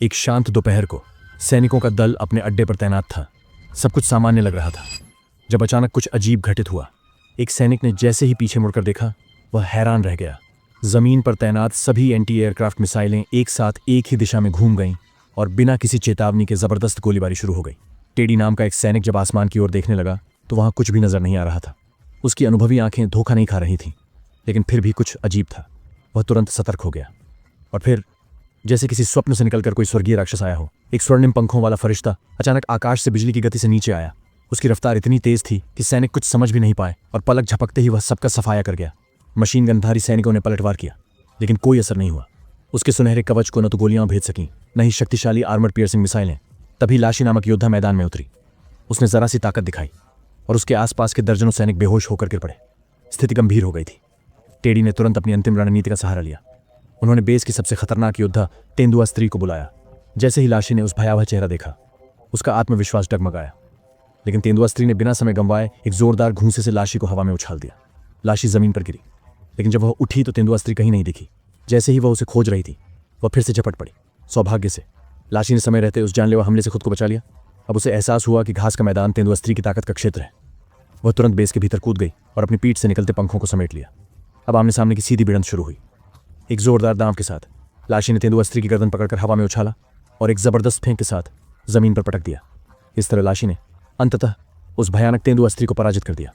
एक शांत दोपहर को सैनिकों का दल अपने अड्डे पर तैनात था। सब कुछ सामान्य लग रहा था जब अचानक कुछ अजीब घटित हुआ। एक सैनिक ने जैसे ही पीछे मुड़कर देखा, वह हैरान रह गया। जमीन पर तैनात सभी एंटी एयरक्राफ्ट मिसाइलें एक साथ एक ही दिशा में घूम गईं और बिना किसी चेतावनी के जबरदस्त गोलीबारी शुरू हो गई। टेडी नाम का एक सैनिक जब आसमान की ओर देखने लगा तो वहां कुछ भी नजर नहीं आ रहा था। उसकी अनुभवी आंखें धोखा नहीं खा रही थीं, लेकिन फिर भी कुछ अजीब था। वह तुरंत सतर्क हो गया और फिर जैसे किसी स्वप्न से निकलकर कोई स्वर्गीय राक्षस आया हो, एक स्वर्णिम पंखों वाला फरिश्ता अचानक आकाश से बिजली की गति से नीचे आया। उसकी रफ्तार इतनी तेज थी कि सैनिक कुछ समझ भी नहीं पाए और पलक झपकते ही वह सबका सफाया कर गया। मशीन गनधारी सैनिकों ने पलटवार किया, लेकिन कोई असर नहीं हुआ। उसके सुनहरे कवच को न तो गोलियां भेज सकीं, न ही शक्तिशाली आर्मर पियर्सिंग मिसाइलें। तभी लाशी नामक योद्धा मैदान में उतरी। उसने जरा सी ताकत दिखाई और उसके आसपास के दर्जनों सैनिक बेहोश होकर गिर पड़े। स्थिति गंभीर हो गई थी। टेडी ने तुरंत अपनी अंतिम रणनीति का सहारा लिया। उन्होंने बेस की सबसे खतरनाक योद्धा तेंदुआ स्त्री को बुलाया। जैसे ही लाशी ने उस भयावह चेहरा देखा, उसका आत्मविश्वास डगमगाया। लेकिन तेंदुआ स्त्री ने बिना समय गंवाए एक जोरदार घूंसे से लाशी को हवा में उछाल दिया। लाशी जमीन पर गिरी, लेकिन जब वह उठी तो तेंदुआ स्त्री कहीं नहीं दिखी। जैसे ही वह उसे खोज रही थी, वह फिर से झपट पड़ी। सौभाग्य से लाशी ने समय रहते उस जानलेवा हमले से खुद को बचा लिया। अब उसे एहसास हुआ कि घास का मैदान तेंदुआ स्त्री की ताकत का क्षेत्र है। वह तुरंत बेस के भीतर कूद गई और अपनी पीठ से निकलते पंखों को समेट लिया। अब आमने सामने की सीधी भिड़ंत शुरू हुई। एक जोरदार दांव के साथ लाशी ने तेंदुआ स्त्री की गर्दन पकड़कर हवा में उछाला और एक जबरदस्त फेंक के साथ जमीन पर पटक दिया। इस तरह लाशी ने अंततः उस भयानक तेंदुआ स्त्री को पराजित कर दिया।